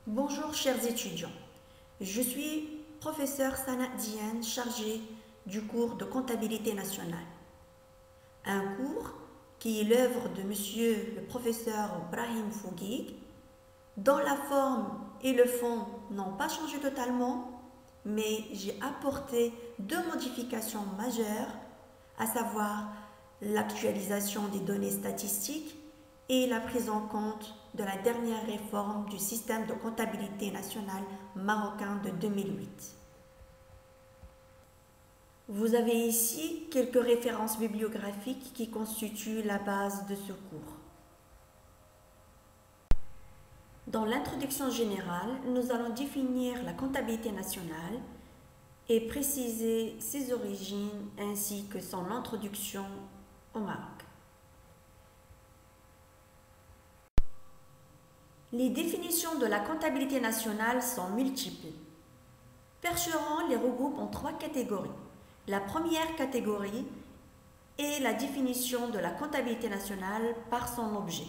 Bonjour chers étudiants, je suis professeur Sana Diane, chargée du cours de comptabilité nationale. Un cours qui est l'œuvre de monsieur le professeur Brahim Fouguig, dont la forme et le fond n'ont pas changé totalement, mais j'ai apporté deux modifications majeures, à savoir l'actualisation des données statistiques et la prise en compte de la dernière réforme du système de comptabilité nationale marocain de 2008. Vous avez ici quelques références bibliographiques qui constituent la base de ce cours. Dans l'introduction générale, nous allons définir la comptabilité nationale et préciser ses origines ainsi que son introduction au Maroc. Les définitions de la comptabilité nationale sont multiples. Percheron les regroupe en trois catégories. La première catégorie est la définition de la comptabilité nationale par son objet.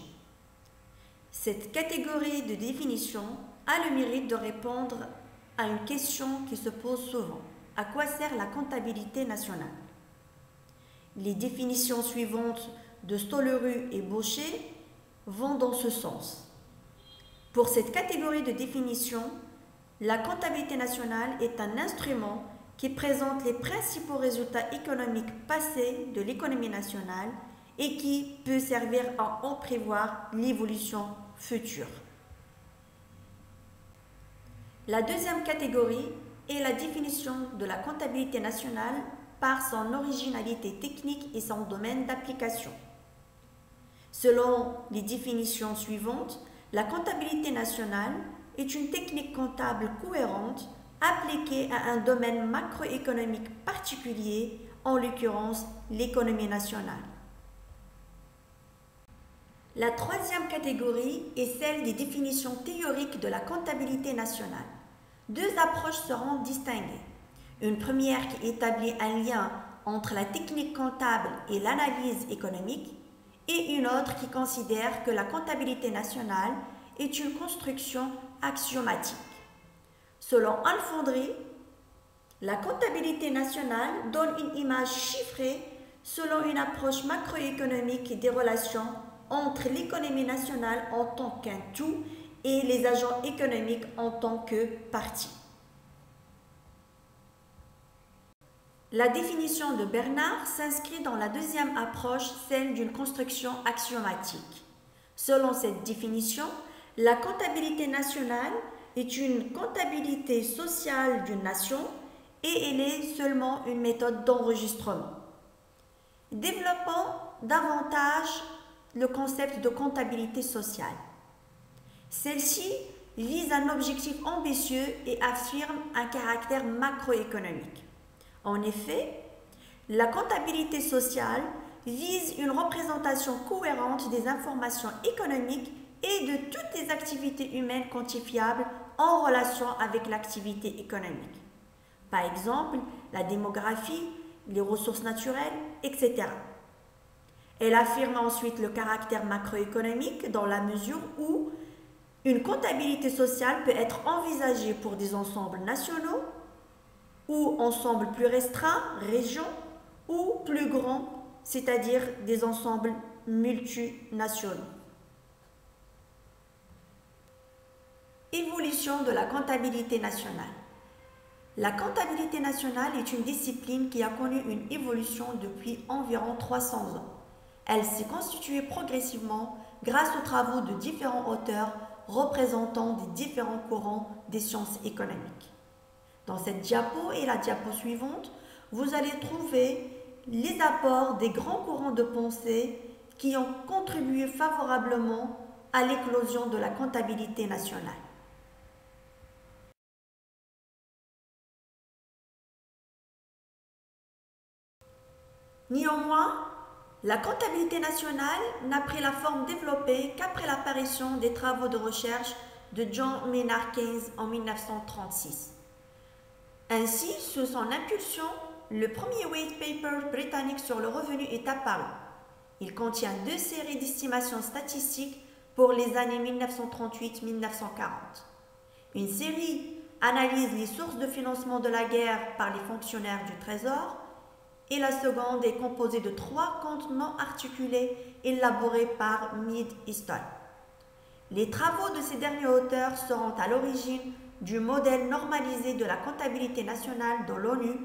Cette catégorie de définition a le mérite de répondre à une question qui se pose souvent. À quoi sert la comptabilité nationale? Les définitions suivantes de Stolleru et Baucher vont dans ce sens. Pour cette catégorie de définition, la comptabilité nationale est un instrument qui présente les principaux résultats économiques passés de l'économie nationale et qui peut servir à en prévoir l'évolution future. La deuxième catégorie est la définition de la comptabilité nationale par son originalité technique et son domaine d'application. Selon les définitions suivantes, la comptabilité nationale est une technique comptable cohérente appliquée à un domaine macroéconomique particulier, en l'occurrence l'économie nationale. La troisième catégorie est celle des définitions théoriques de la comptabilité nationale. Deux approches seront distinguées. Une première qui établit un lien entre la technique comptable et l'analyse économique, et une autre qui considère que la comptabilité nationale est une construction axiomatique. Selon Alfondry, la comptabilité nationale donne une image chiffrée selon une approche macroéconomique des relations entre l'économie nationale en tant qu'un tout et les agents économiques en tant que parties. La définition de Bernard s'inscrit dans la deuxième approche, celle d'une construction axiomatique. Selon cette définition, la comptabilité nationale est une comptabilité sociale d'une nation et elle est seulement une méthode d'enregistrement. Développons davantage le concept de comptabilité sociale. Celle-ci vise un objectif ambitieux et affirme un caractère macroéconomique. En effet, la comptabilité sociale vise une représentation cohérente des informations économiques et de toutes les activités humaines quantifiables en relation avec l'activité économique. Par exemple, la démographie, les ressources naturelles, etc. Elle affirme ensuite le caractère macroéconomique dans la mesure où une comptabilité sociale peut être envisagée pour des ensembles nationaux ou ensembles plus restreints, régions, ou plus grands, c'est-à-dire des ensembles multinationaux. Évolution de la comptabilité nationale. La comptabilité nationale est une discipline qui a connu une évolution depuis environ 300 ans. Elle s'est constituée progressivement grâce aux travaux de différents auteurs représentant des différents courants des sciences économiques. Dans cette diapo et la diapo suivante, vous allez trouver les apports des grands courants de pensée qui ont contribué favorablement à l'éclosion de la comptabilité nationale. Néanmoins, la comptabilité nationale n'a pris la forme développée qu'après l'apparition des travaux de recherche de John Maynard Keynes en 1936. Ainsi, sous son impulsion, le premier white paper britannique sur le revenu est apparu. Il contient deux séries d'estimations statistiques pour les années 1938-1940. Une série analyse les sources de financement de la guerre par les fonctionnaires du Trésor. Et la seconde est composée de 3 comptes non articulés élaborés par Mead Easton. Les travaux de ces derniers auteurs seront à l'origine du modèle normalisé de la comptabilité nationale de l'ONU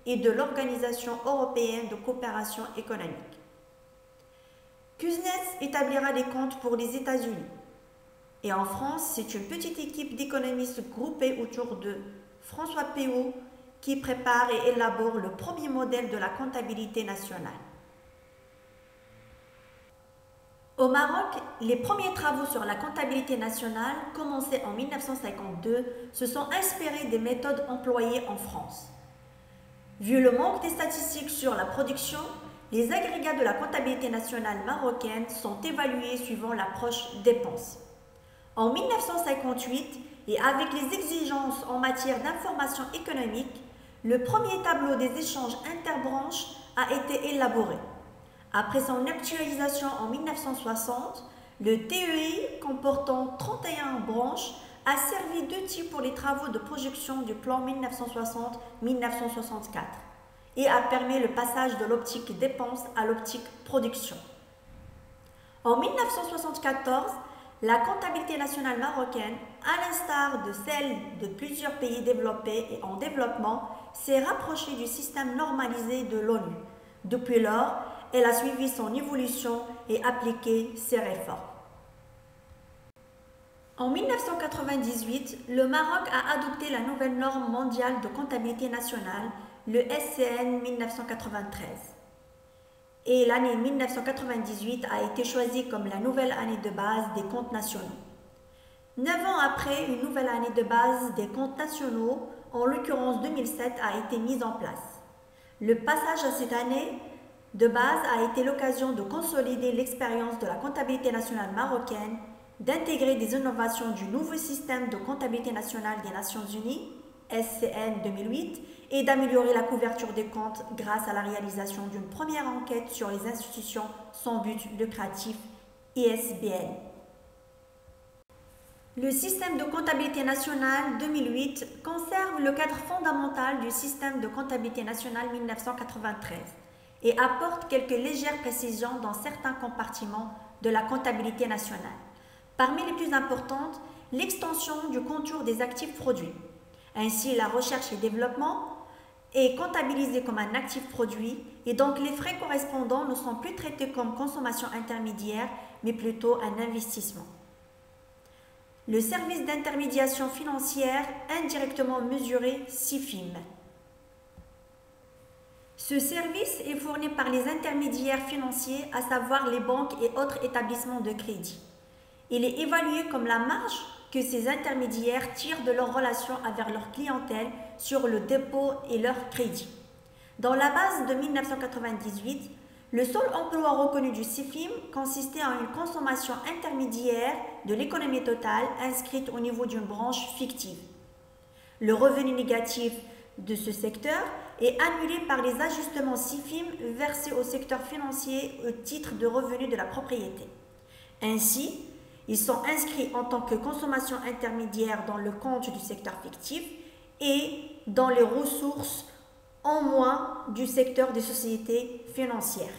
et de l'Organisation européenne de coopération économique. Kuznets établira des comptes pour les États-Unis. Et en France, c'est une petite équipe d'économistes groupés autour de François Péaut qui prépare et élabore le premier modèle de la comptabilité nationale. Au Maroc, les premiers travaux sur la comptabilité nationale, commencés en 1952, se sont inspirés des méthodes employées en France. Vu le manque des statistiques sur la production, les agrégats de la comptabilité nationale marocaine sont évalués suivant l'approche dépenses. En 1958, et avec les exigences en matière d'information économique, le premier tableau des échanges interbranches a été élaboré. Après son actualisation en 1960, le TEI, comportant 31 branches, a servi d'outil pour les travaux de projection du plan 1960-1964 et a permis le passage de l'optique dépenses à l'optique production. En 1974, la comptabilité nationale marocaine, à l'instar de celle de plusieurs pays développés et en développement, s'est rapprochée du système normalisé de l'ONU. Depuis lors, elle a suivi son évolution et appliqué ses réformes. En 1998, le Maroc a adopté la nouvelle norme mondiale de comptabilité nationale, le SCN 1993. Et l'année 1998 a été choisie comme la nouvelle année de base des comptes nationaux. 9 ans après, une nouvelle année de base des comptes nationaux, en l'occurrence 2007, a été mise en place. Le passage à cette année de base a été l'occasion de consolider l'expérience de la comptabilité nationale marocaine, d'intégrer des innovations du nouveau système de comptabilité nationale des Nations Unies, SCN 2008, et d'améliorer la couverture des comptes grâce à la réalisation d'une première enquête sur les institutions sans but lucratif, ISBN. Le système de comptabilité nationale 2008 conserve le cadre fondamental du système de comptabilité nationale 1993 et apporte quelques légères précisions dans certains compartiments de la comptabilité nationale. Parmi les plus importantes, l'extension du contour des actifs produits. Ainsi, la recherche et développement est comptabilisée comme un actif produit et donc les frais correspondants ne sont plus traités comme consommation intermédiaire, mais plutôt un investissement. Le service d'intermédiation financière indirectement mesuré, SIFIM. Ce service est fourni par les intermédiaires financiers, à savoir les banques et autres établissements de crédit. Il est évalué comme la marge que ces intermédiaires tirent de leur relation avec leur clientèle sur le dépôt et leur crédit. Dans la base de 1998, le seul emploi reconnu du SIFIM consistait en une consommation intermédiaire de l'économie totale inscrite au niveau d'une branche fictive. Le revenu négatif de ce secteur est annulé par les ajustements SIFIM versés au secteur financier au titre de revenu de la propriété. Ainsi, ils sont inscrits en tant que consommation intermédiaire dans le compte du secteur fictif et dans les ressources en moins du secteur des sociétés financières.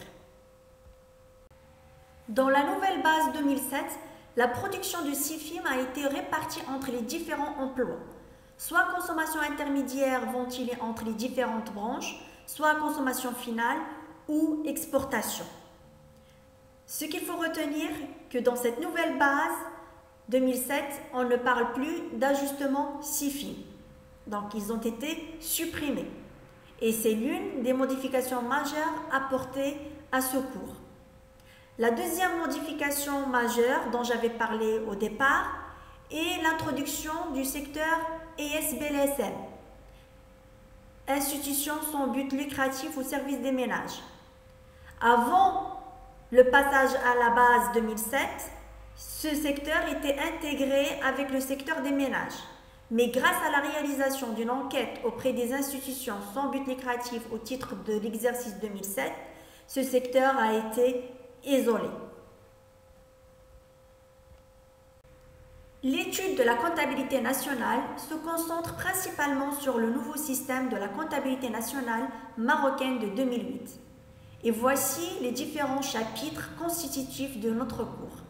Dans la nouvelle base 2007, la production du SIFIM a été répartie entre les différents emplois. Soit consommation intermédiaire ventilée entre les différentes branches, soit consommation finale ou exportation. Ce qu'il faut retenir, que dans cette nouvelle base 2007, on ne parle plus d'ajustement SIFIM. Donc, ils ont été supprimés. Et c'est l'une des modifications majeures apportées à ce cours. La deuxième modification majeure dont j'avais parlé au départ est l'introduction du secteur ISBLSM, institution sans but lucratif au service des ménages. Avant le passage à la base 2007, ce secteur était intégré avec le secteur des ménages. Mais grâce à la réalisation d'une enquête auprès des institutions sans but lucratif au titre de l'exercice 2007, ce secteur a été isolé. L'étude de la comptabilité nationale se concentre principalement sur le nouveau système de la comptabilité nationale marocaine de 2008. Et voici les différents chapitres constitutifs de notre cours.